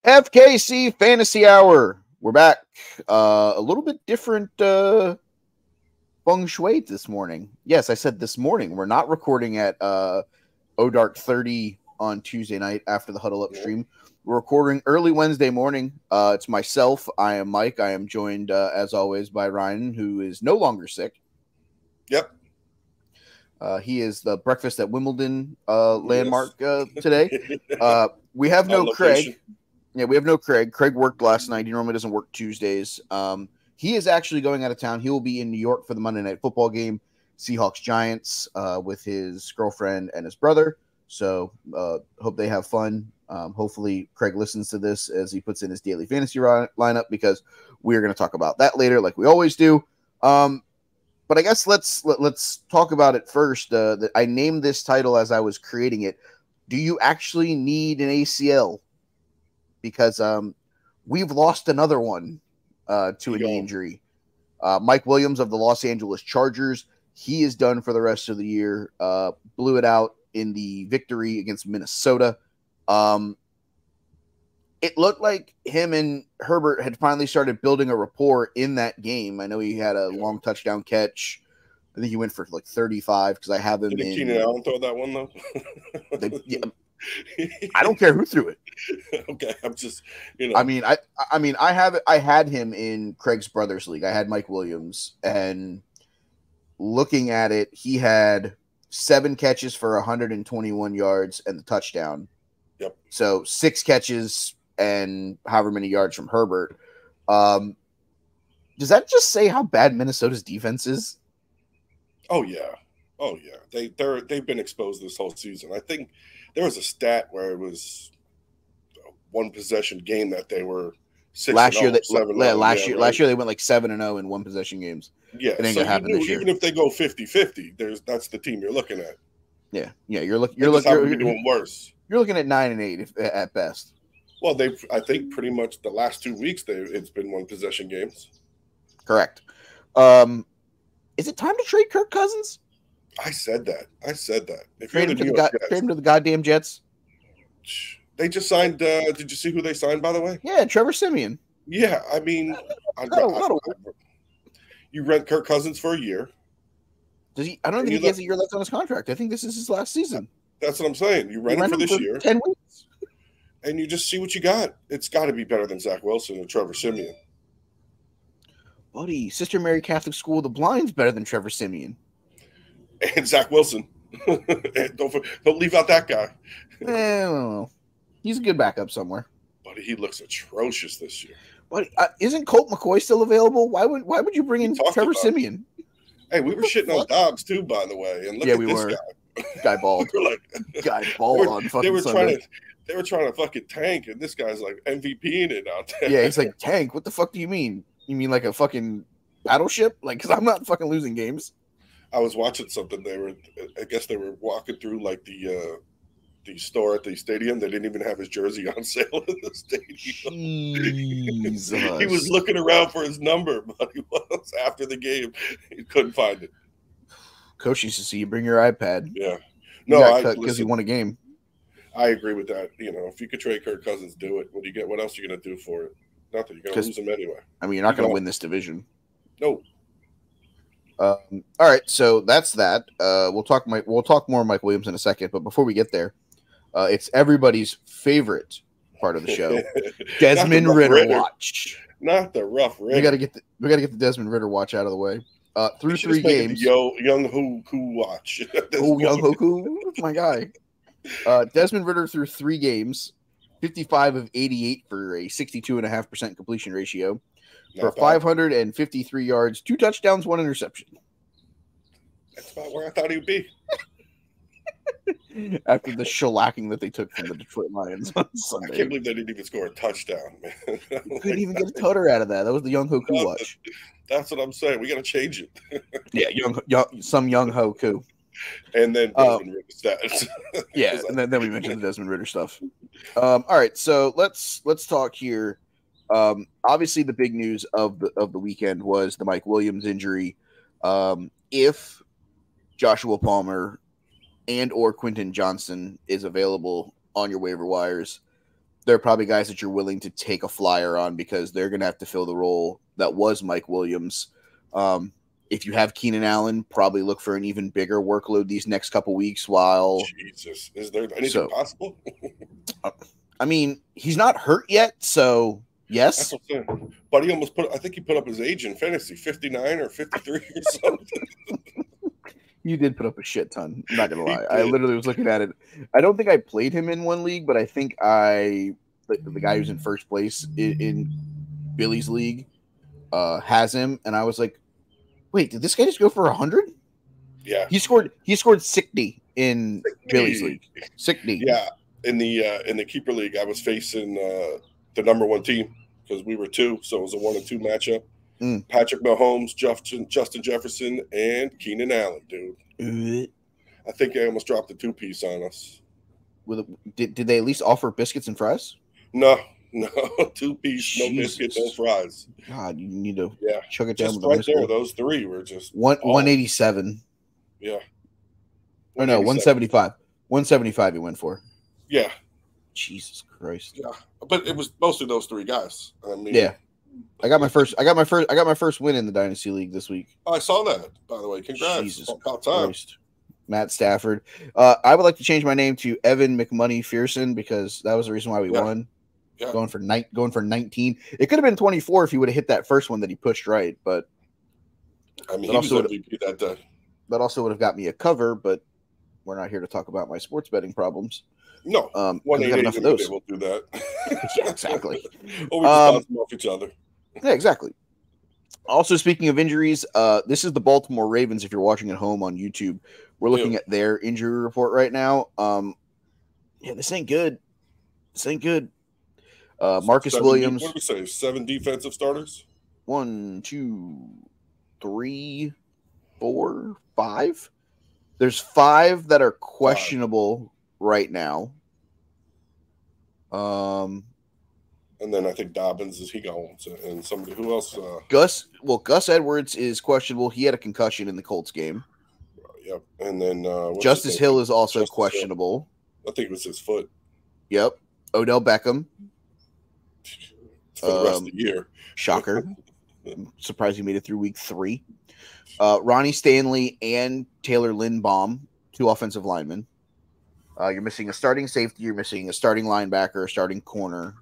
FKC Fantasy Hour. We're back. A little bit different feng shui this morning. Yes, I said this morning. We're not recording at Dark 30 on Tuesday night after the Huddle Up stream. We're recording early Wednesday morning. It's myself. I am Mike. I am joined, as always, by Ryan, who is no longer sick. Yep. He is the breakfast at Wimbledon landmark today. We have no Craig. Yeah, we have no Craig. Craig worked last night. He normally doesn't work Tuesdays. He is actually going out of town. He will be in New York for the Monday Night Football game, Seahawks-Giants, with his girlfriend and his brother. So hope they have fun. Hopefully Craig listens to this as he puts in his daily fantasy lineup, because we are going to talk about that later like we always do. But I guess let's talk about it first. I named this title as I was creating it. Do you actually need an ACL? Because we've lost another one to a knee injury. Mike Williams of the Los Angeles Chargers, he is done for the rest of the year. Blew it out in the victory against Minnesota. It looked like him and Herbert had finally started building a rapport in that game. I know he had a long touchdown catch. I think he went for like 35 because I have him in. Did Keenan Allen throw that one, though? I don't care who threw it. Okay, I'm just, I had him in Craig's Brothers League. I had Mike Williams, and looking at it, he had 7 catches for 121 yards and the touchdown. Yep. So 6 catches and however many yards from Herbert. Does that just say how bad Minnesota's defense is? Oh yeah. They've been exposed this whole season. I think there was a stat where it was a one possession game that they were 6-0, last year. Last year they went like 7-0 in one possession games. Yeah, it ain't gonna happen this year. Even if they go 50-50, that's the team you're looking at. Yeah. You're doing worse. You're looking at 9-8 at best. Well, I think pretty much the last 2 weeks it's been one possession games. Correct. Is it time to trade Kirk Cousins? I said that. If trade him to the goddamn Jets. They just signed. Did you see who they signed, by the way? Yeah, Trevor Siemian. Yeah, I mean, you rent Kirk Cousins for a year. Does he? I don't think he has a year left on his contract. I think this is his last season. That's what I'm saying. You rent him for this year, 10 weeks, and you just see what you got. It's got to be better than Zach Wilson and Trevor Siemian. Buddy, Sister Mary Catholic School of the Blind's better than Trevor Siemian. And Zach Wilson. Don't leave out that guy. Well, he's a good backup somewhere. But he looks atrocious this year. But isn't Colt McCoy still available? Why would you bring in Trevor Siemian? Hey, we were shitting on Dobbs too, by the way. And look at this guy balled. Guy balled on fucking Sunday. They were trying to fucking tank, and this guy's like MVPing it out there. Yeah, he's like, tank? What the fuck do you mean? You mean like a fucking battleship? Like, because I'm not fucking losing games. I was watching something. I guess they were walking through like the store at the stadium. They didn't even have his jersey on sale in the stadium. He was looking around for his number, but he was after the game. He couldn't find it. Coach used to see you bring your iPad. Yeah. No, because he won a game. I agree with that. If you could trade Kirk Cousins, do it. What else are you going to do for it? Nothing. You're going to lose him anyway. I mean, you're not going to win this division. No. All right, so that's that. We'll talk more Mike Williams in a second, but before we get there, it's everybody's favorite part of the show, Desmond Ritter watch. Not the rough Ritter. We got to get the Desmond Ritter watch out of the way. Through 3 games, Young Hoku watch. Young Hoku, that's my guy. Desmond Ritter through 3 games, 55 of 88 for a 62.5% completion ratio. For 553 yards, 2 touchdowns, 1 interception. That's about where I thought he would be. After the shellacking that they took from the Detroit Lions on Sunday. I can't believe they didn't even score a touchdown, man. Couldn't even get a tutter out of that. That was the Young Hoku watch. That's what I'm saying. We got to change it. Yeah, some Young Hoku. And then Desmond Ritter stats. Yeah, and then we mentioned the Desmond Ritter stuff. All right, so let's talk here. Obviously, the big news of the weekend was the Mike Williams injury. If Joshua Palmer and or Quentin Johnson is available on your waiver wires, there are probably guys that you're willing to take a flyer on because they're going to have to fill the role that was Mike Williams. If you have Keenan Allen, probably look for an even bigger workload these next couple weeks. While Jesus, is there anything possible? I mean, he's not hurt yet, so yes. That's what I'm saying. But he almost I think he put up his age in fantasy, 59 or 53 or something. You did put up a shit ton. I'm not gonna lie. I literally was looking at it. I don't think I played him in one league, but I think the guy who's in first place in Billy's league has him, and I was like, wait, did this guy just go for 100? Yeah, he scored 60 in Billy's league. 60. Yeah, in the keeper league, I was facing the number one team because we were 2, so it was a 1 and 2 matchup. Patrick Mahomes, Justin Jefferson, and Keenan Allen, dude. I think they almost dropped the 2-piece on us. Did they at least offer biscuits and fries? No, 2-piece, no biscuits, no fries. God, you need to chug it just down with right there. Those 3 were just 187. Yeah. Or no, 175. 175 he went for. Yeah. Jesus Christ. Yeah, but it was mostly those 3 guys. I mean, yeah. I got my first win in the Dynasty League this week. I saw that, by the way. Congrats. Jesus about time. Christ. Matt Stafford. I would like to change my name to Evan McMoney-Fearson because that was the reason why we won. Yeah. Going for 19. It could have been 24 if he would have hit that first one that he pushed right, but I mean, he was MVP that day. That also would have got me a cover, but we're not here to talk about my sports betting problems. No, 188 enough of those. We'll do that. Yeah, exactly. Or we just bounce them off each other. Yeah, exactly. Also, speaking of injuries, this is the Baltimore Ravens. If you're watching at home on YouTube, we're looking at their injury report right now. This ain't good. Marcus Williams. What did we say? 7 defensive starters? 1, 2, 3, 4, 5. There's 5 that are questionable right now. And then I think Dobbins, is he going? And somebody, who else? Gus Edwards is questionable. He had a concussion in the Colts game. Yep. And then Justice Hill is also questionable. I think it was his foot. Yep. Odell Beckham. For the rest of the year. Shocker. I'm surprised he made it through week 3. Ronnie Stanley and Taylor Lindbaum, 2 offensive linemen. You're missing a starting safety. You're missing a starting linebacker, a starting corner.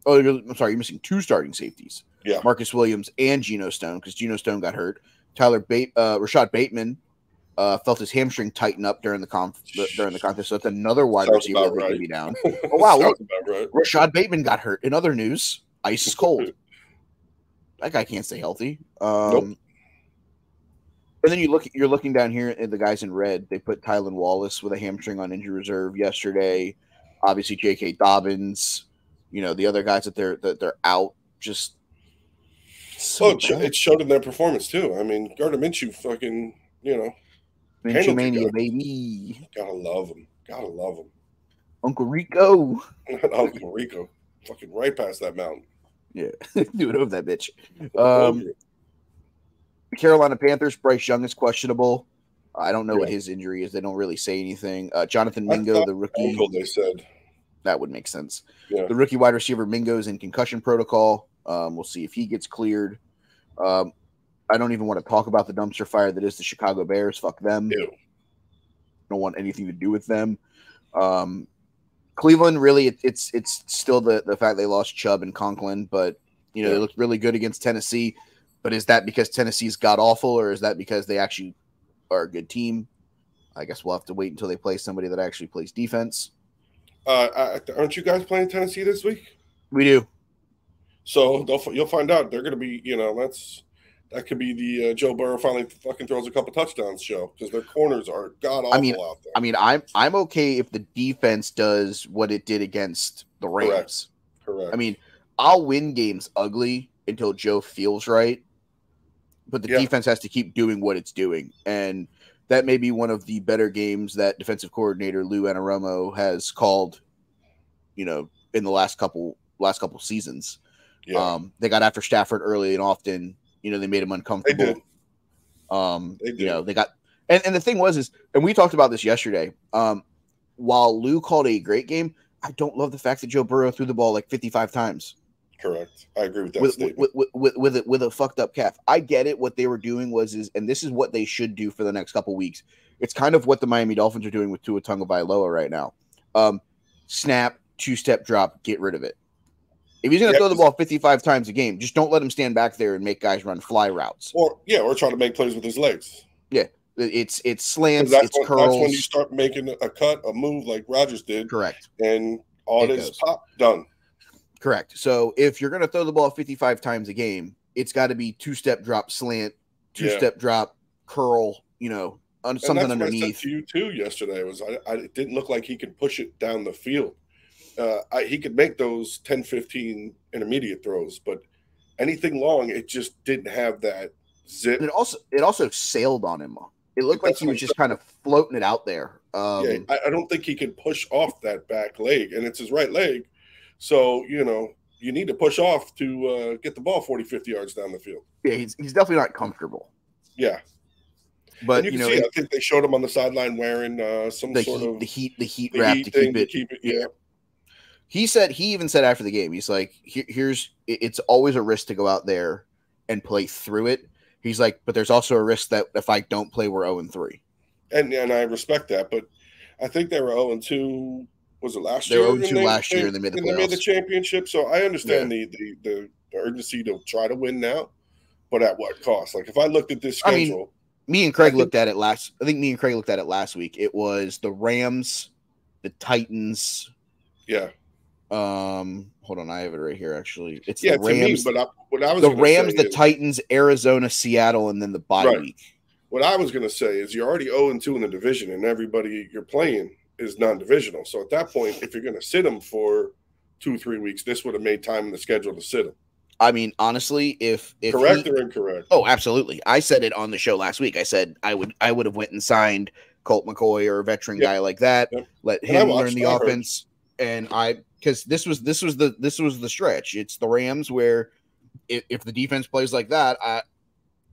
Oh, you're missing 2 starting safeties. Yeah. Marcus Williams and Geno Stone because Geno Stone got hurt. Rashad Bateman felt his hamstring tighten up during the contest. So that's another wide receiver that's going to be down. Oh, wow. Right. Rashad Bateman got hurt. In other news, ice is cold. That guy can't stay healthy. Nope. And then you're looking down here at the guys in red. They put Tylan Wallace with a hamstring on injury reserve yesterday. Obviously, J.K. Dobbins. The other guys that they're out. Just it showed in their performance too. I mean, Gardner Minshew, fucking, Minshew mania, baby. Gotta love him. Uncle Rico. Uncle Rico, fucking right past that mountain. Yeah, do it over that bitch. Carolina Panthers, Bryce Young is questionable. I don't know what his injury is. They don't really say anything. Jonathan Mingo, the rookie. They said that would make sense. Yeah. The rookie wide receiver Mingo is in concussion protocol. We'll see if he gets cleared. I don't even want to talk about the dumpster fire that is the Chicago Bears. Fuck them. Ew. Don't want anything to do with them. Cleveland, really, it's still the fact they lost Chubb and Conklin, but they looked really good against Tennessee. But is that because Tennessee's god awful, or is that because they actually are a good team? I guess we'll have to wait until they play somebody that actually plays defense. Aren't you guys playing Tennessee this week? We do. So you'll find out. They're going to be, that could be the Joe Burrow finally fucking throws a couple touchdowns show because their corners are god awful out there. I mean, I'm okay if the defense does what it did against the Rams. Correct. I mean, I'll win games ugly until Joe feels right. But the defense has to keep doing what it's doing. And that may be one of the better games that defensive coordinator Lou Anarumo has called, in the last couple seasons. Yeah. They got after Stafford early and often, they made him uncomfortable. They did. They got and the thing was and we talked about this yesterday. While Lou called a great game, I don't love the fact that Joe Burrow threw the ball like 55 times. Correct. I agree with that statement. With a fucked up calf. I get it. What they were doing and this is what they should do for the next couple weeks. It's kind of what the Miami Dolphins are doing with Tua Tagovailoa right now. Snap, two-step drop, get rid of it. If he's going to throw the ball 55 times a game, just don't let him stand back there and make guys run fly routes. Or try to make plays with his legs. Yeah, it's slants, it's curls. That's when you start making a cut, a move like Rodgers did. Correct. And all this pop done. Correct. So if you're going to throw the ball 55 times a game, it's got to be two-step drop, slant, two-step drop, curl, something underneath. I said to you too yesterday it didn't look like he could push it down the field. He could make those 10, 15 intermediate throws, but anything long, it just didn't have that zip. And it also sailed on him. It looked like he was just kind of floating it out there. I don't think he can push off that back leg, and it's his right leg. So, you need to push off to get the ball 40, 50 yards down the field. Yeah, he's definitely not comfortable. Yeah. But, and I think they showed him on the sideline wearing the heat wrap to keep it. Yeah. He even said after the game, he's like, it's always a risk to go out there and play through it. He's like, but there's also a risk that if I don't play, we're 0-3. And I respect that, but I think they were 0-2. Was it last year? They were 0-2 last year, and they made the playoffs. They made the championship. So I understand the urgency to try to win now, but at what cost? Like if I looked at this schedule, me and Craig looked at it last. I think me and Craig looked at it last week. It was the Rams, the Titans. Yeah. Hold on, I have it right here. Actually, it's the Rams. To me, what I was the Rams, the Titans, Arizona, Seattle, and then the bye week. What I was going to say is you're already 0-2 in the division, and everybody you're playing is non-divisional. So at that point, if you're going to sit them for 2-3 weeks, this would have made time in the schedule to sit them. I mean, honestly, if correct or incorrect? Oh, absolutely. I said it on the show last week. I said I would have went and signed Colt McCoy or a veteran guy like that. Let him learn the offense. And because this was the stretch. It's the Rams where if the defense plays like that,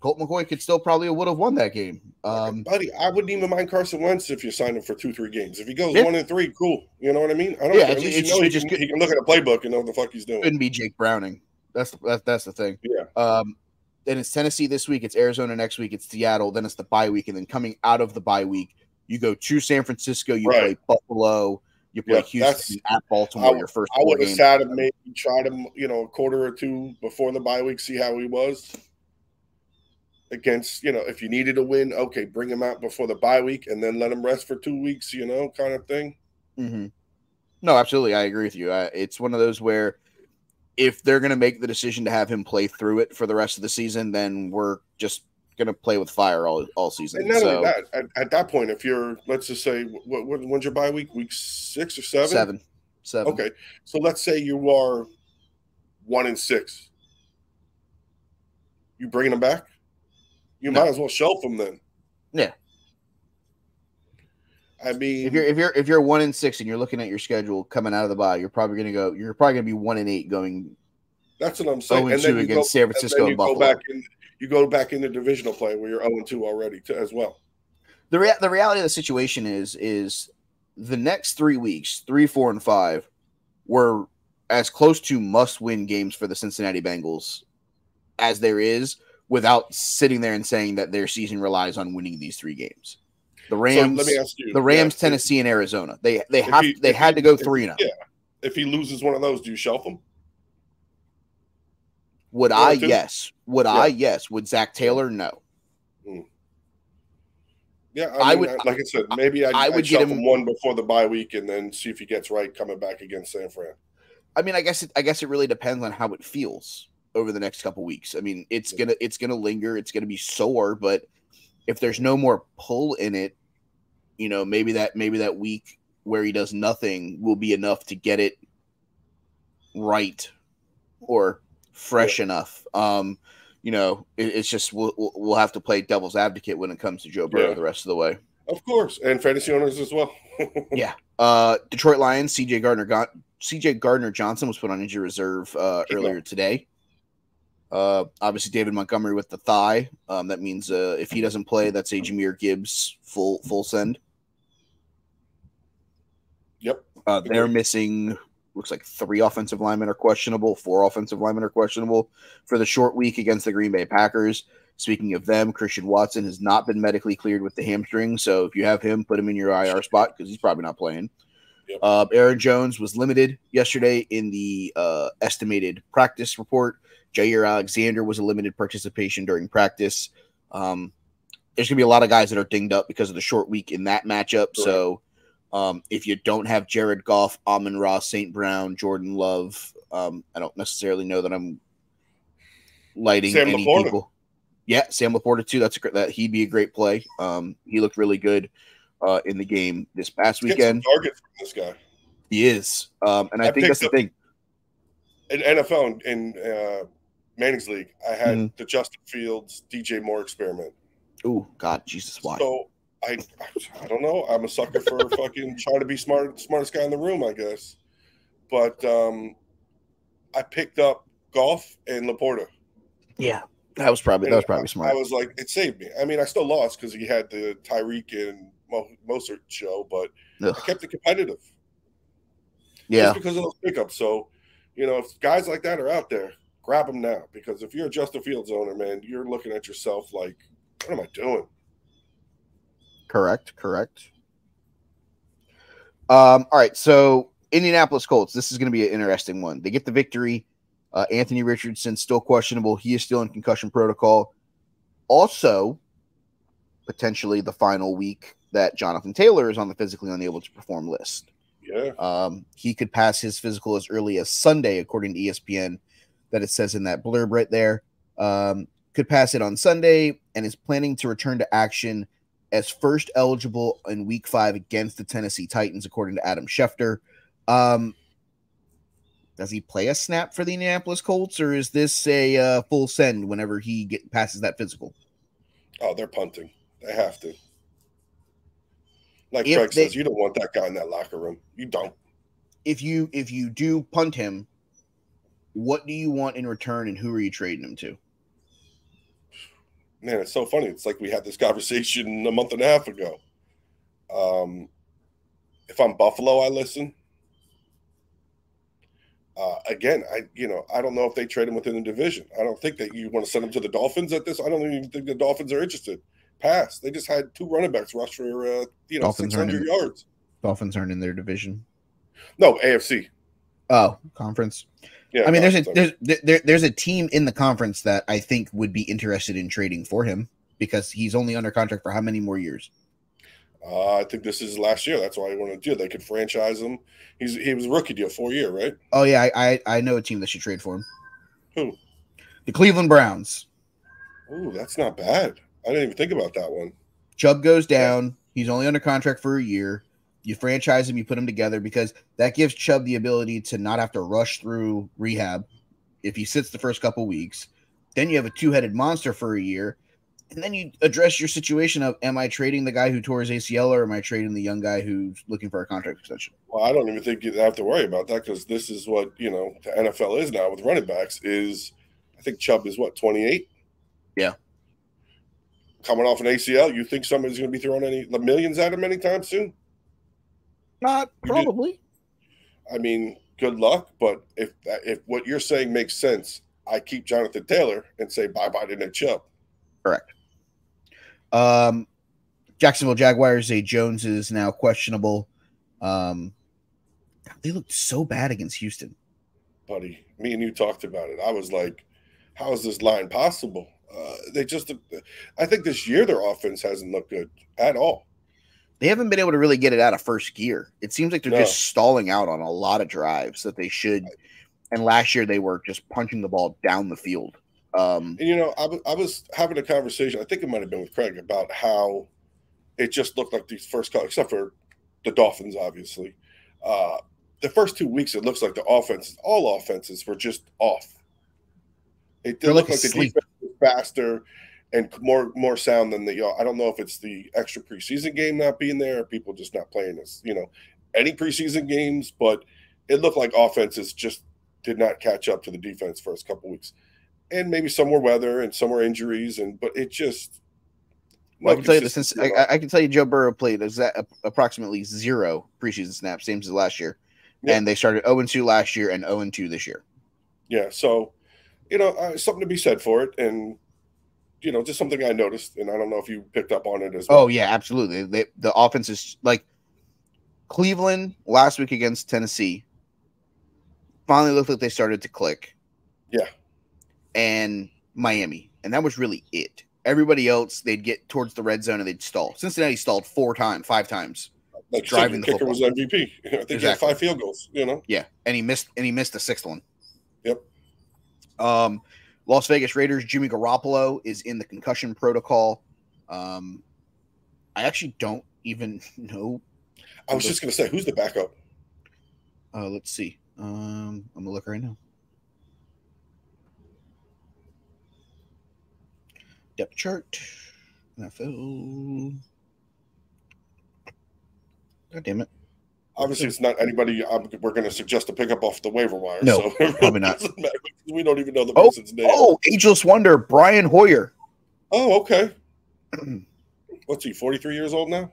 Colt McCoy could still probably would have won that game. Buddy, I wouldn't even mind Carson Wentz if you signed him for 2-3 games. If he goes 1-3, cool. You know what I mean? I don't know. At least he can look at a playbook and know what the fuck he's doing. Couldn't be Jake Browning. That's the thing. Yeah. Then it's Tennessee this week. It's Arizona next week. It's Seattle. Then it's the bye week. And then coming out of the bye week, you go to San Francisco. You play Buffalo. You play Houston at Baltimore. Your first. I would have sat him, maybe tried him, a quarter or two before the bye week, see how he was. Against, if you needed a win, okay, bring him out before the bye week and then let him rest for 2 weeks, kind of thing. Mm-hmm. No, absolutely. I agree with you. It's one of those where if they're going to make the decision to have him play through it for the rest of the season, then we're just going to play with fire all season. And not only that, at that point, if you're, let's just say, when's your bye week? Week 6 or 7? 7. Okay. So let's say you are 1-6. You bringing him back? You might as well shelf them then. Yeah. I mean, if you're 1-6 and you're looking at your schedule coming out of the bye, you're probably going to be 1-8 going. That's what I'm saying. And then against San Francisco and Buffalo. You go back into divisional play where you're 0-2 already as well. The reality of the situation is the next 3 weeks, 3, 4, and 5, were as close to must-win games for the Cincinnati Bengals as there is, without sitting there and saying that their season relies on winning these 3 games. The Rams, let me ask you, Tennessee, and Arizona. They had to go 3-0. Yeah. If he loses one of those, do you shelf him? Would I? Yes. Would I? Yes. Would Zach Taylor? No. Yeah, I would. Like I said, maybe I'd shelf him one before the bye week and then see if he gets right coming back against San Fran. I mean, I guess it really depends on how it feels over the next couple weeks. I mean, it's gonna linger. It's gonna be sore, but if there's no more pull in it, maybe that week where he does nothing will be enough to get it right or fresh enough. It's just we'll have to play devil's advocate when it comes to Joe Burrow the rest of the way. Of course, and fantasy owners as well. Yeah. Detroit Lions, CJ Gardner Johnson was put on injury reserve earlier today. Obviously David Montgomery with the thigh. That means if he doesn't play, that's a Jahmyr Gibbs full send. Yep. They're missing, looks like 3 offensive linemen are questionable, 4 offensive linemen are questionable for the short week against the Green Bay Packers. Speaking of them, Christian Watson has not been medically cleared with the hamstring, so if you have him, put him in your IR spot because he's probably not playing. Yep. Aaron Jones was limited yesterday in the estimated practice report. Jair Alexander was a limited participation during practice. There's going to be a lot of guys that are dinged up because of the short week in that matchup. Correct. So if you don't have Jared Goff, Amon-Ra, St. Brown, Jordan Love, I don't necessarily know that I'm lighting Sam any Laporta. People. Yeah, Sam Laporta too. That he'd be a great play. He looked really good in the game this past weekend. Get some targets from this guy. He is, and I think that's the thing. In NFL in Manning's league, I had the Justin Fields DJ Moore experiment. Oh God, Jesus, why? So I don't know. I'm a sucker for fucking trying to be smartest guy in the room, I guess. But I picked up Goff and Laporta. Yeah. That was probably smart. I was like, it saved me. I mean, I still lost because he had the Tyreek and Mostert show, but I kept it competitive. Yeah. Just because of those pickups. So, if guys like that are out there, grab them now. Because if you're a Justin Fields owner, man, you're looking at yourself like, what am I doing? Correct. All right. So, Indianapolis Colts, this is going to be an interesting one. They get the victory. Anthony Richardson still questionable. He is still in concussion protocol. Also, potentially the final week that Jonathan Taylor is on the physically unable to perform list. Yeah. He could pass his physical as early as Sunday, according to ESPN, that it says in that blurb right there. Could pass it on Sunday and is planning to return to action as first eligible in week 5 against the Tennessee Titans, according to Adam Schefter. Does he play a snap for the Indianapolis Colts, or is this a full send whenever he passes that physical? Oh, they're punting. They have to. Like Craig says, you don't want that guy in that locker room. You don't. If you do punt him, what do you want in return, and who are you trading him to? Man, it's so funny. It's like we had this conversation a month and a half ago. If I'm Buffalo, I listen. Again, I don't know if they trade him within the division. I don't think that you want to send him to the Dolphins at this. I don't even think the Dolphins are interested. Pass. They just had 2 running backs rush for 600 yards. Dolphins aren't in their division. No, AFC. Oh, conference. Yeah, I mean, there's a team in the conference that I think would be interested in trading for him because he's only under contract for how many more years? I think this is last year. That's why I want to do it. They could franchise him. He was a rookie deal, 4-year, right? Oh yeah, I know a team that should trade for him. Who? The Cleveland Browns. Ooh, that's not bad. I didn't even think about that one. Chubb goes down. Yeah. He's only under contract for a year. You franchise him, you put him together because that gives Chubb the ability to not have to rush through rehab if he sits the first couple weeks. Then you have a 2-headed monster for a year. And then you address your situation of, am I trading the guy who tore his ACL or am I trading the young guy who's looking for a contract extension? Well, I don't even think you have to worry about that because this is what, the NFL is now with running backs is, I think Chubb is 28? Yeah. Coming off an ACL, you think somebody's going to be throwing the millions at him anytime soon? Not probably. I mean, good luck, but if what you're saying makes sense, I keep Jonathan Taylor and say bye-bye to Nick Chubb. Correct. Jacksonville Jaguars, Zay Jones is now questionable. They looked so bad against Houston. Buddy, me and you talked about it. I was like, how is this line possible? I think this year their offense hasn't looked good at all. They haven't been able to really get it out of first gear. It seems like they're just stalling out on a lot of drives that they should. And last year they were just punching the ball down the field. And I was having a conversation, I think it might have been with Craig, about how it just looked like these first couple, except for the Dolphins, obviously. The first 2 weeks, it looks like all offenses were just off. It did look like the defense was faster and more sound than I don't know if it's the extra preseason game not being there, or people just not playing any preseason games, but it looked like offenses just did not catch up to the defense first couple weeks. And maybe some were weather and some were injuries, but it just I can tell you this since I can tell you Joe Burrow played approximately 0 preseason snaps, same as last year, and they started 0-2 last year and 0-2 this year. Yeah, so something to be said for it, and just something I noticed, and I don't know if you picked up on it as well. Oh yeah, absolutely. The offense is like Cleveland last week against Tennessee. Finally looked like they started to click. Yeah, and Miami, and that was really it. Everybody else, they'd get towards the red zone and they'd stall. Cincinnati stalled 5 times. Like driving the kicker football. Was MVP. I think exactly. He had 5 field goals. Yeah, and he missed the 6th one. Yep. Las Vegas Raiders, Jimmy Garoppolo is in the concussion protocol. I actually don't even know. I was just going to say, who's the backup? Let's see. I'm going to look right now. Depth chart. NFL. God damn it. Obviously, it's not anybody we're going to suggest to pick up off the waiver wire. No, so probably not. We don't even know the person's name. Oh, ageless wonder, Brian Hoyer. Oh, okay. What's he, 43 years old now?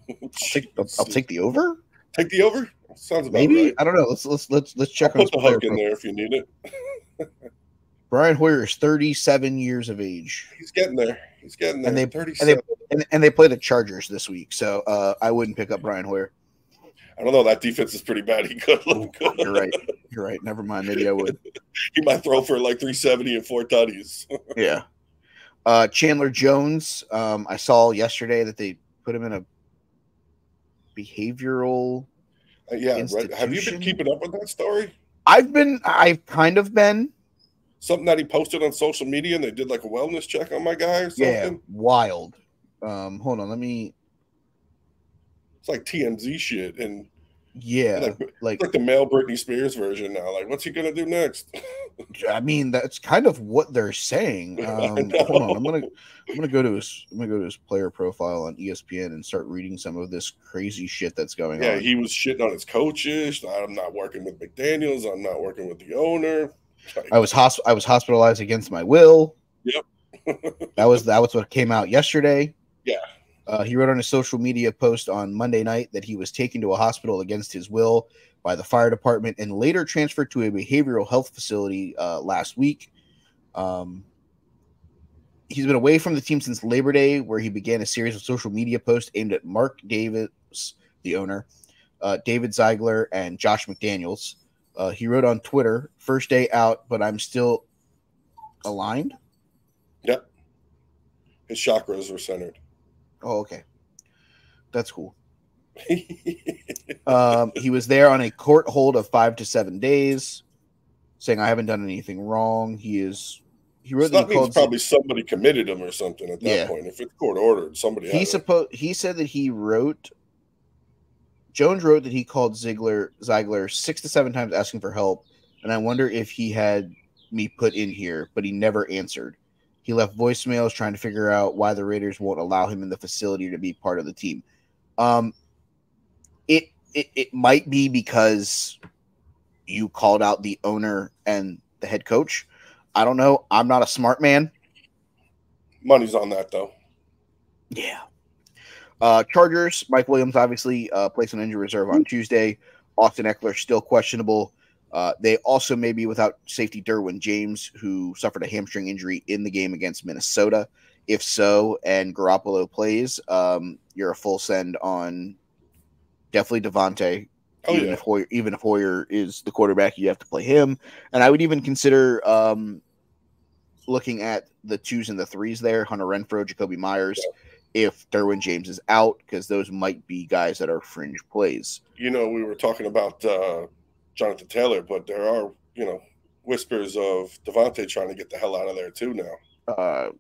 I'll take the over. Take the over? Sounds about maybe right. I don't know. Let's check. I'll put the hook in there if you need it. Brian Hoyer is 37 years of age. He's getting there. And they play the Chargers this week, so I wouldn't pick up Brian Hoyer. I don't know. That defense is pretty bad. He could look good. You're right. Never mind. Maybe I would. He might throw for like 370 and 4 tutties. Yeah. Chandler Jones. I saw yesterday that they put him in a behavioral. Right. Have you been keeping up with that story? I've kind of been. Something that he posted on social media, and they did like a wellness check on my guy or something. Yeah, wild. Hold on, It's like TMZ shit, and like the male Britney Spears version now. Like, what's he gonna do next? I mean, that's kind of what they're saying. Hold on, I'm gonna go to his player profile on ESPN and start reading some of this crazy shit that's going on. Yeah, he was shitting on his coaches. I'm not working with McDaniels. I'm not working with the owner. I was hospitalized against my will. Yep. that was what came out yesterday. Yeah. He wrote on his social media post on Monday night that he was taken to a hospital against his will by the fire department and later transferred to a behavioral health facility last week. He's been away from the team since Labor Day, where he began a series of social media posts aimed at Mark Davis, the owner, David Ziegler, and Josh McDaniels. He wrote on Twitter, "First day out, but I'm still aligned." Yep. His chakras were centered. Oh, okay. That's cool. He was there on a court hold of 5 to 7 days, saying, "I haven't done anything wrong." He wrote that means probably somebody committed him or something at that point. If it's court ordered, somebody he said that Jones wrote that he called Ziegler 6 to 7 times asking for help, and I wonder if he had me put in here, but he never answered. He left voicemails trying to figure out why the Raiders won't allow him in the facility to be part of the team. It might be because you called out the owner and the head coach. I don't know. I'm not a smart man. Money's on that, though. Yeah. Chargers, Mike Williams obviously placed on injury reserve on Tuesday. Austin Eckler still questionable. They also may be without safety Derwin James, who suffered a hamstring injury in the game against Minnesota. If so, and Garoppolo plays, you're a full send on definitely Devontae. Even if Hoyer is the quarterback, you have to play him. And I would even consider looking at the 2s and the 3s there, Hunter Renfrow, Jacoby Myers. Yeah. If Derwin James is out, because those might be guys that are fringe plays. We were talking about Jonathan Taylor, but there are, whispers of Devontae trying to get the hell out of there too now.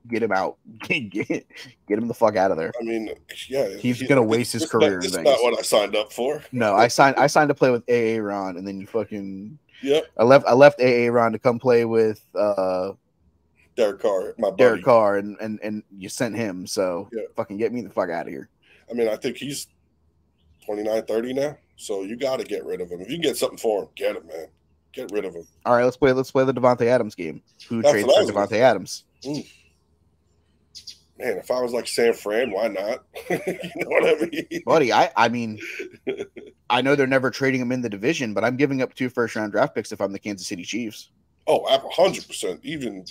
Get him out. Get him the fuck out of there. I mean, yeah. He's going to waste his career. This is not what I signed up for. No, I signed to play with A.A. Ron, and then you fucking... Yep. I left A.A. Ron to come play with... Derek Carr, my buddy. Derek Carr, and you sent him, so fucking get me the fuck out of here. I mean, I think he's 29, 30 now, so you got to get rid of him. If you can get something for him, get him, man. Get rid of him. All right, let's play the Devontae Adams game. Who trades for Devontae Adams? Man, if I was like San Fran, why not? You know what I mean? Buddy, I mean, I know they're never trading him in the division, but I'm giving up 2 first-round draft picks if I'm the Kansas City Chiefs. Oh, 100%. Even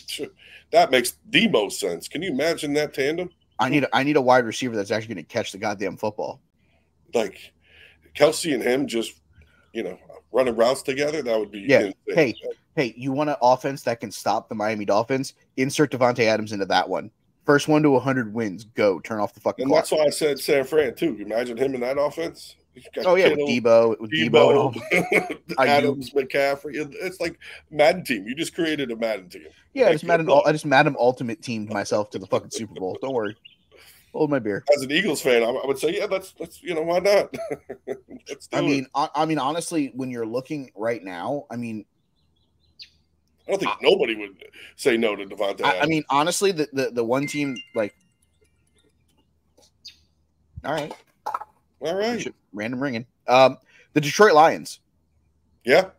that makes the most sense. Can you imagine that tandem? I need a wide receiver that's actually going to catch the goddamn football. Like Kelsey and him just, running routes together. That would be insane. Hey, you want an offense that can stop the Miami Dolphins? Insert Devontae Adams into that one. First one to 100 wins. Go. Turn off the fucking clock. That's why I said San Fran, too. Imagine him in that offense. Oh, yeah, with Debo Adams, McCaffrey. It's like Madden team. You just created a Madden team. Yeah, I just Madden Ultimate teamed myself to the fucking Super Bowl. Don't worry. Hold my beer. As an Eagles fan, I would say, yeah, let's why not? I mean, honestly, when you're looking right now, I don't think nobody would say no to Devontae Adams. I mean, honestly, the one team, like, all right. Random ringing. The Detroit Lions. Yeah.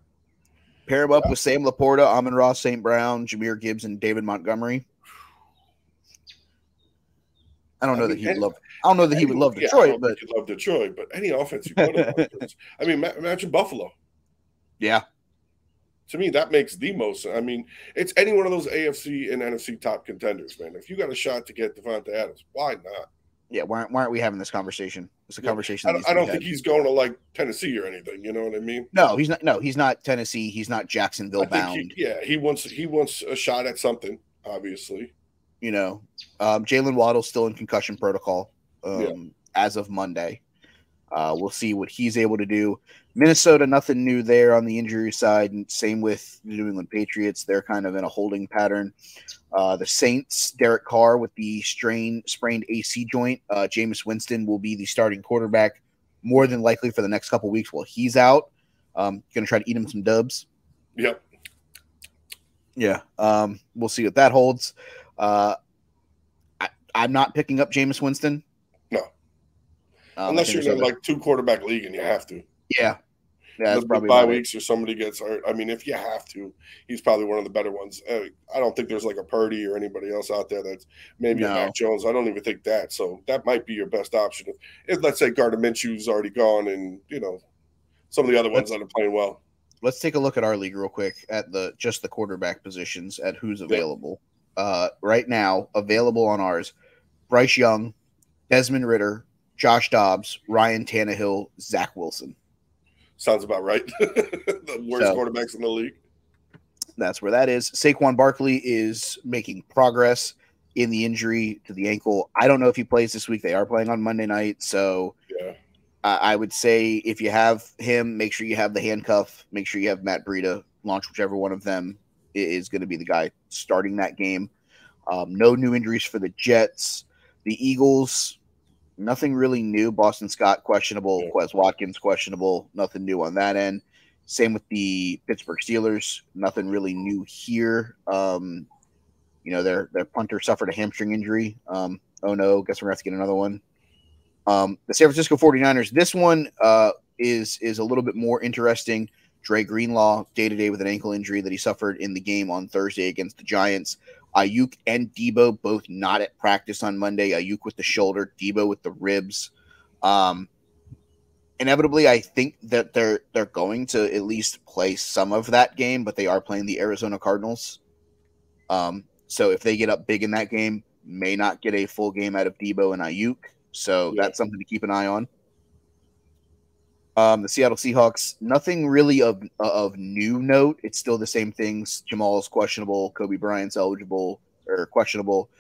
Pair him up with Sam Laporta, Amon-Ra St. Brown, Jahmyr Gibbs, and David Montgomery. I don't know that he would love Detroit, but he'd love Detroit. But any offense you put him on, I mean, imagine Buffalo. Yeah. To me, that makes the most. I mean, it's any one of those AFC and NFC top contenders, man. If you got a shot to get Devontae Adams, why not? Yeah, why aren't we having this conversation? It's a conversation. I don't think he's going to like Tennessee or anything. You know what I mean? No, he's not. No, he's not Tennessee. He's not Jacksonville bound. He wants a shot at something. Obviously, Jalen Waddle's still in concussion protocol as of Monday. We'll see what he's able to do. Minnesota, nothing new there on the injury side, and same with the New England Patriots. They're kind of in a holding pattern. The Saints, Derek Carr with the sprained AC joint. Jameis Winston will be the starting quarterback more than likely for the next couple weeks while he's out. Going to try to eat him some dubs. Yep. Yeah. We'll see what that holds. I'm not picking up Jameis Winston. No. Unless you're in like 2 quarterback league and you have to. Yeah. Yeah, that's probably bye weeks or somebody gets hurt. I mean, if you have to, he's probably one of the better ones. I don't think there's like a Purdy or anybody else out there that's maybe a Mac Jones. I don't even think that. So that might be your best option. If let's say Gardner Minshew's already gone and, some of the other ones that are playing well. Let's take a look at our league real quick at just the quarterback positions at who's available. Right now, available on ours, Bryce Young, Desmond Ridder, Josh Dobbs, Ryan Tannehill, Zach Wilson. Sounds about right. The worst quarterbacks in the league. That's where that is. Saquon Barkley is making progress in the injury to the ankle. I don't know if he plays this week. They are playing on Monday night. So I would say if you have him, make sure you have the handcuff. Make sure you have Matt Breida. Launch whichever one of them is going to be the guy starting that game. No new injuries for the Jets. The Eagles, nothing really new. Boston Scott, questionable. Quez Watkins, questionable. Nothing new on that end. Same with the Pittsburgh Steelers. Nothing really new here. Their punter suffered a hamstring injury. Oh, no. Guess we're going to have to get another one. The San Francisco 49ers. This one is a little bit more interesting. Dre Greenlaw, day-to-day with an ankle injury that he suffered in the game on Thursday against the Giants. Ayuk and Debo both not at practice on Monday. Ayuk with the shoulder, Debo with the ribs. Inevitably, I think that they're going to at least play some of that game, but they are playing the Arizona Cardinals. So if they get up big in that game, may not get a full game out of Debo and Ayuk. So that's something to keep an eye on. The Seattle Seahawks, nothing really of new note. It's still the same things. Jamal's questionable. Kobe Bryant's eligible or questionable.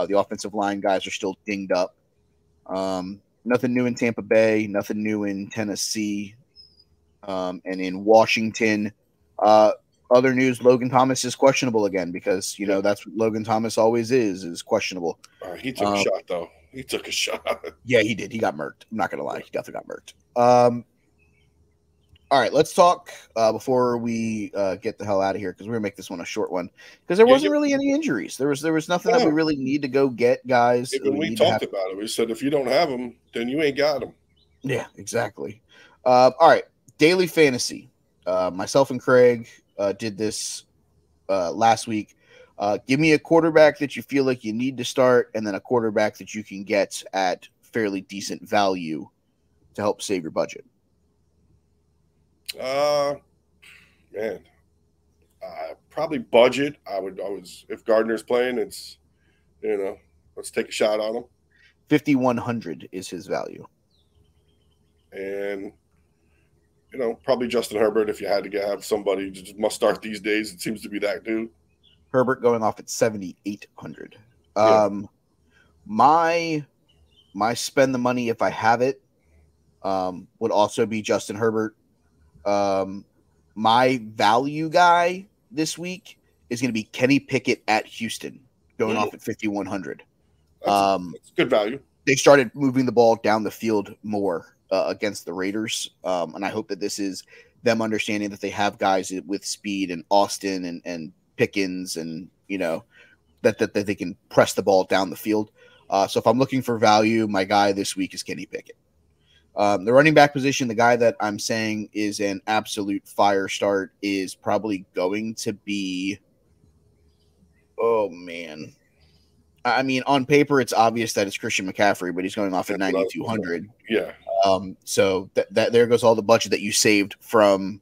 The offensive line guys are still dinged up. Nothing new in Tampa Bay. Nothing new in Tennessee. And in Washington, other news, Logan Thomas is questionable again because, that's what Logan Thomas always is questionable. He took a shot, though. He took a shot. Yeah, he did. He got murked. I'm not going to lie. He definitely got murked. All right, let's talk before we get the hell out of here because we're gonna make this one a short one because there wasn't really any injuries. There was nothing that we really need to go get, guys. We talked about it. We said if you don't have them, then you ain't got them. Yeah, exactly. All right, daily fantasy. Myself and Craig did this last week. Give me a quarterback that you feel like you need to start, and then a quarterback that you can get at fairly decent value to help save your budget. Man, probably budget. If Gardner's playing, it's, let's take a shot on him. 5,100 is his value. And, probably Justin Herbert, if you had to have somebody just must start these days, it seems to be that dude. Herbert going off at 7,800. Yeah. My spend the money if I have it would also be Justin Herbert. My value guy this week is going to be Kenny Pickett at Houston, going off at 5,100. That's good value. They started moving the ball down the field more against the Raiders, and I hope that this is them understanding that they have guys with speed and Austin and Pickens, and that they can press the ball down the field. So if I'm looking for value, my guy this week is Kenny Pickett. The running back position, the guy that I'm saying is an absolute fire start is probably going to be, oh man. I mean, on paper, it's obvious that it's Christian McCaffrey, but he's going off at 9,200. Yeah. So that there goes all the budget that you saved from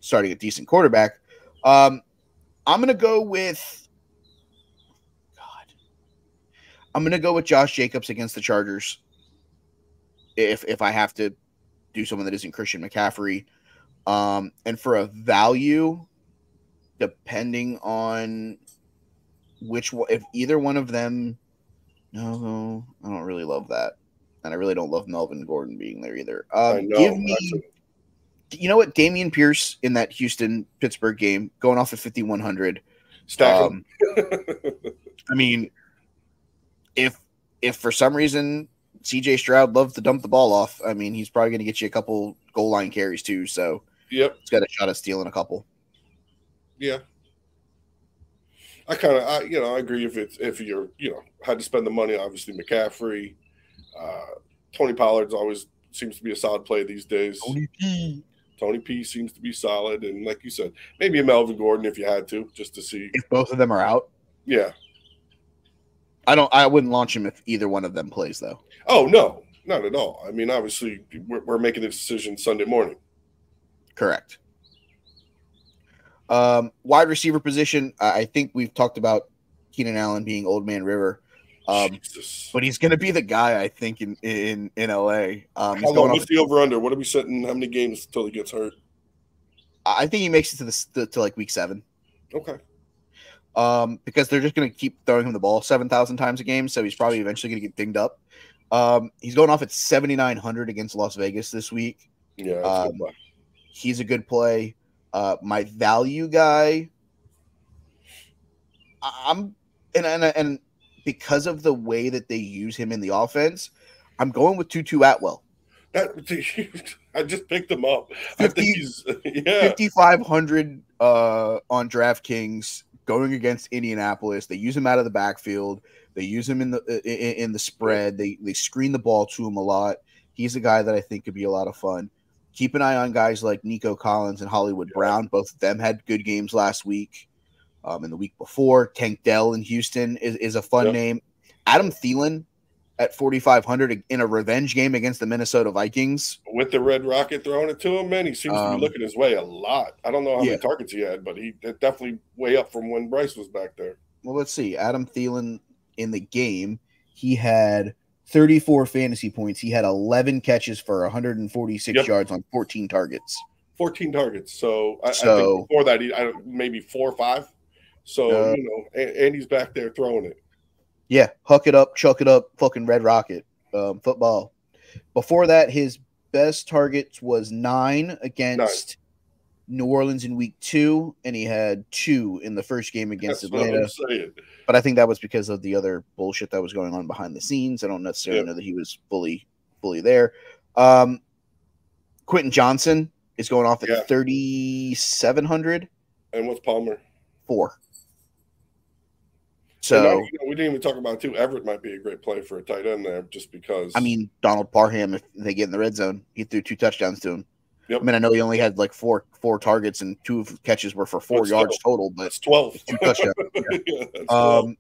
starting a decent quarterback. I'm going to go with Josh Jacobs against the Chargers. If I have to do someone that isn't Christian McCaffrey. And for a value, depending on which one, if either one of them, no, I don't really love that. And I really don't love Melvin Gordon being there either. Give me, you know what, Dameon Pierce in that Houston-Pittsburgh game, going off at 5,100. Stack him. I mean, if for some reason CJ Stroud loves to dump the ball off, I mean, he's probably going to get you a couple goal line carries too. So yep, he's got a shot at stealing a couple. Yeah, I agree. If you're had to spend the money, obviously McCaffrey, Tony Pollard's always seems to be a solid play these days. Tony P seems to be solid, and like you said, maybe a Melvin Gordon if you had to, just to see if both of them are out. Yeah. I wouldn't launch him if either one of them plays, though. Oh, no, not at all. I mean, obviously, we're making the decision Sunday morning. Correct. Wide receiver position, I think we've talked about Keenan Allen being Old Man River. But he's going to be the guy, I think, in LA. How long? What's the over-under? What are we setting? How many games until he gets hurt? I think he makes it to like week 7. Okay. Because they're just going to keep throwing him the ball 7,000 times a game, so he's probably eventually going to get dinged up. He's going off at 7,900 against Las Vegas this week. Yeah, he's a good play. My value guy, and because of the way that they use him in the offense, I'm going with Tutu Atwell. I just picked him up. 5,500 on DraftKings. Going against Indianapolis, they use him out of the backfield. They use him in the spread. They screen the ball to him a lot. He's a guy that I think could be a lot of fun. Keep an eye on guys like Nico Collins and Hollywood Brown. Both of them had good games last week. And the week before, Tank Dell in Houston is a fun name. Adam Thielen at 4,500 in a revenge game against the Minnesota Vikings. With the Red Rocket throwing it to him, man, he seems to be looking his way a lot. I don't know how many targets he had, but he definitely way up from when Bryce was back there. Well, let's see. Adam Thielen in the game, he had 34 fantasy points. He had 11 catches for 146 yards on 14 targets. 14 targets. So I think before that, maybe 4 or 5. So, and he's back there throwing it. Yeah, huck it up, chuck it up, fucking Red Rocket football. Before that, his best targets was 9 against New Orleans in week 2, and he had 2 in the first game against Atlanta. But I think that was because of the other bullshit that was going on behind the scenes. I don't necessarily know that he was fully there. Quentin Johnson is going off at 3,700. And what's Palmer? 4. So we didn't even talk about too. Everett might be a great play for a tight end there, just because. I mean, Donald Parham, if they get in the red zone, he threw 2 touchdowns to him. Yep. I mean, I know he only had like four targets and 2 catches were for 4 yards total, but that's 12. 2 touchdowns. Yeah. Yeah, that's 12.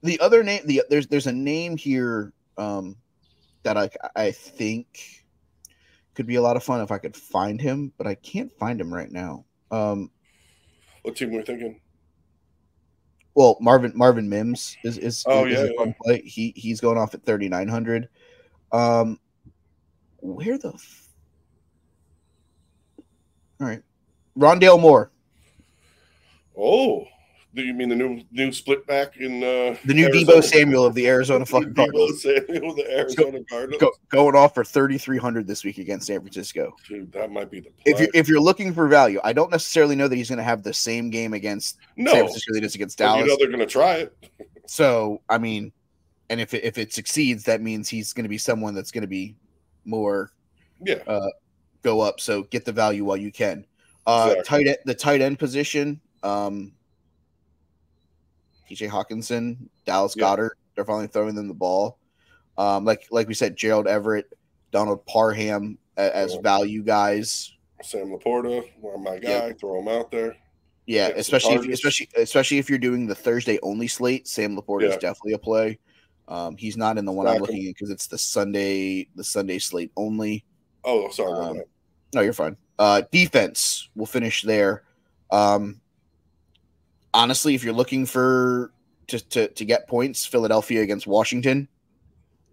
The other name, there's a name here that I think could be a lot of fun if I could find him, but I can't find him right now. What team were you thinking? Well, Marvin Mims is a fun play. He's going off at 3,900. Where the all right, Rondale Moore. Oh, do you mean the new split back in the new Arizona? Debo Samuel of the Arizona fucking Cardinals? Debo Samuel of the Arizona Cardinals going off for 3,300 this week against San Francisco. Dude, that might be the play. If you're looking for value, I don't necessarily know that he's going to have the same game against San Francisco that he does against Dallas. You know they're going to try it. So I mean, and if it succeeds, that means he's going to be someone that's going to be more go up. So get the value while you can. Exactly. The tight end position. TJ Hawkinson, Dallas Goedert, they're finally throwing them the ball. Like we said, Gerald Everett, Donald Parham as value guys. Sam Laporta, my guy, throw him out there. Yeah, especially if you're doing the Thursday only slate, Sam Laporta is definitely a play. He's not in the one I'm looking at because it's the Sunday slate only. Oh, sorry about that. No, you're fine. Defense, we'll finish there. Honestly, if you're looking for to get points, Philadelphia against Washington,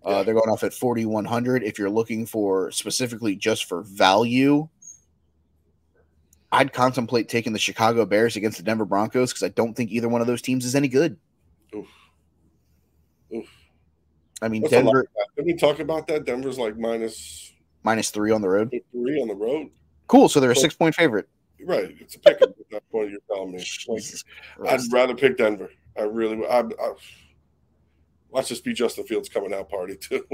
they're going off at 4,100. If you're looking for specifically just for value, I'd contemplate taking the Chicago Bears against the Denver Broncos because I don't think either one of those teams is any good. Oof. I mean, Denver. Did we talk about that? Denver's like -3 on the road. 3 on the road. Cool. So they're a 6-point favorite. Right. It's a pick at that point you're telling me. I'd rather pick Denver. I really would. Watch this be Justin Fields' coming out party, too.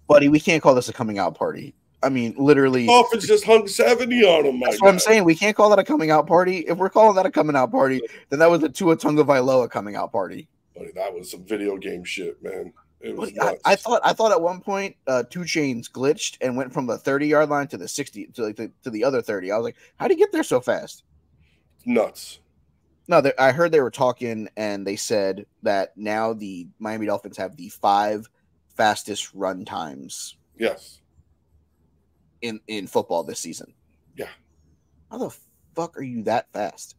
Buddy, we can't call this a coming out party. I mean, literally. Dolphins just hung 70 on him, That's what I'm saying. We can't call that a coming out party. If we're calling that a coming out party, then that was a Tua Tagovailoa coming out party. Buddy, that was some video game shit, man. It was I thought at one point 2 Chainz glitched and went from the 30-yard line to the 60 to the other 30. I was like, how did he get there so fast? Nuts. No, I heard they were talking and they said that now the Miami Dolphins have the 5 fastest run times. Yes. In football this season. Yeah. How the fuck are you that fast?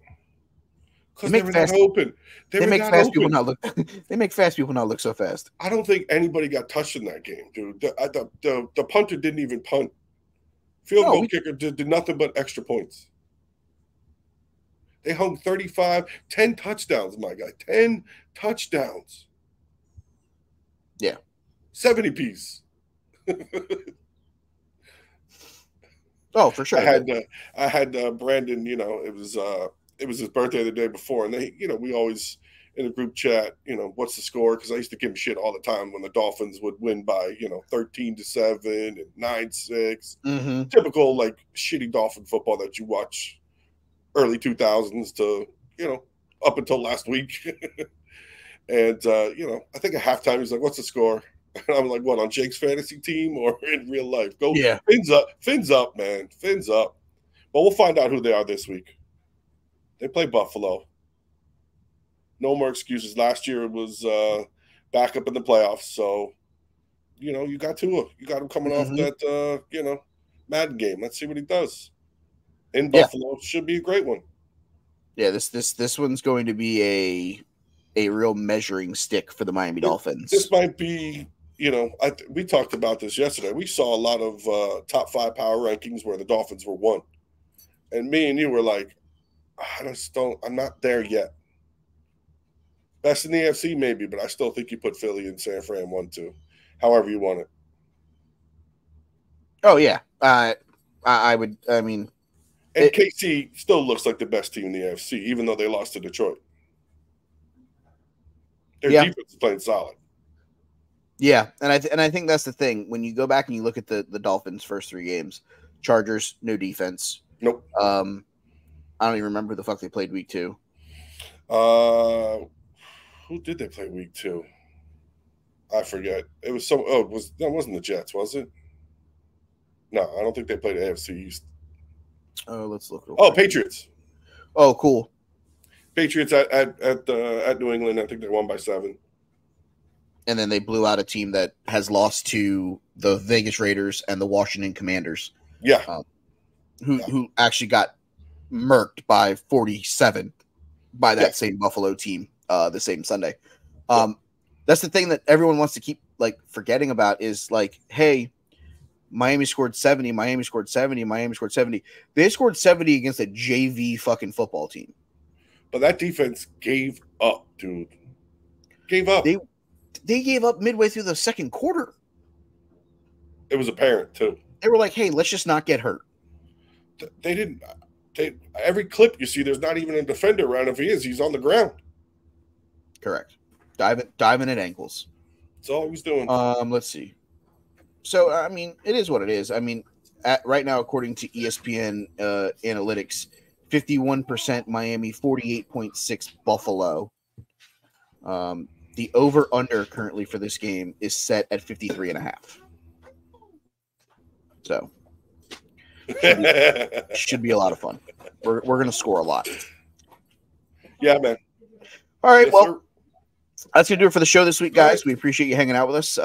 Because they were not open. They make fast people not look. They make fast people not look so fast. I don't think anybody got touched in that game, dude. The punter didn't even punt. Field goal kicker did nothing but extra points. They hung 35, 10 touchdowns, my guy. 10 touchdowns. Yeah. 70 piece. Oh, for sure. I had Brandon, it was his birthday the day before, and we always in a group chat, what's the score? Because I used to give him shit all the time when the Dolphins would win by 13-7 and 9-6. Mm-hmm. Typical like shitty Dolphin football that you watch early 2000s to up until last week. And I think at halftime he's like, "What's the score?" And I'm like, "What, on Jake's fantasy team or in real life?" Go, yeah. Fins up, man, fins up. But we'll find out who they are this week. They play Buffalo. No more excuses. Last year it was back up in the playoffs. So, you got Tua. You got him coming off that, Madden game. Let's see what he does. In Buffalo should be a great one. Yeah, this one's going to be a real measuring stick for the Miami Dolphins. This might be, we talked about this yesterday. We saw a lot of top 5 power rankings where the Dolphins were 1. And me and you were like, I'm not there yet. Best in the AFC, maybe, but I still think you put Philly and San Fran 1-2. However you want it. Oh, yeah. I would, I mean. And KC still looks like the best team in the AFC, even though they lost to Detroit. Their defense is playing solid. Yeah, and I think that's the thing. When you go back and you look at the Dolphins' first 3 games, Chargers, no defense. Nope. I don't even remember who the fuck they played week 2. Who did they play week 2? I forget. It was that wasn't the Jets, was it? No, I don't think they played AFC East. Let's look. Oh, Patriots. Oh, cool. Patriots at New England. I think they won by 7. And then they blew out a team that has lost to the Vegas Raiders and the Washington Commanders. Yeah. Who actually got murked by 47 by that same Buffalo team the same Sunday. That's the thing that everyone wants to keep like forgetting about is like, hey, Miami scored 70, Miami scored 70, Miami scored 70. They scored 70 against a JV fucking football team. But that defense gave up, dude. Gave up. They gave up midway through the second quarter. It was apparent, too. They were like, hey, let's just not get hurt. They didn't. Every clip you see, there's not even a defender around. If he is, he's on the ground. Correct. Diving at ankles. That's all he was doing. Let's see. So, I mean, it is what it is. I mean, right now, according to ESPN analytics, 51% Miami, 48.6 Buffalo. The over-under currently for this game is set at 53.5. So, should be a lot of fun. We're going to score a lot. Yeah, man. All right, well, that's going to do it for the show this week, guys. We appreciate you hanging out with us.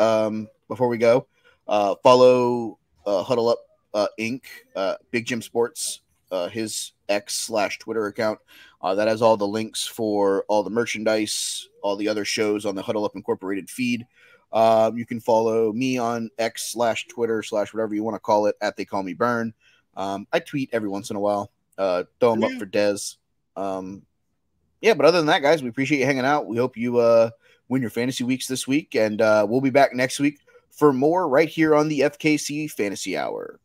Before we go, follow Huddle Up Inc., Big Jim Sports, his X/Twitter account. That has all the links for all the merchandise, all the other shows on the Huddle Up Incorporated feed. You can follow me on X/Twitter/ whatever you want to call it, at They Call Me Burn. I tweet every once in a while. Throw them up for Dez. Yeah, but other than that, guys, we appreciate you hanging out. We hope you win your fantasy weeks this week, and we'll be back next week for more right here on the FKC Fantasy Hour.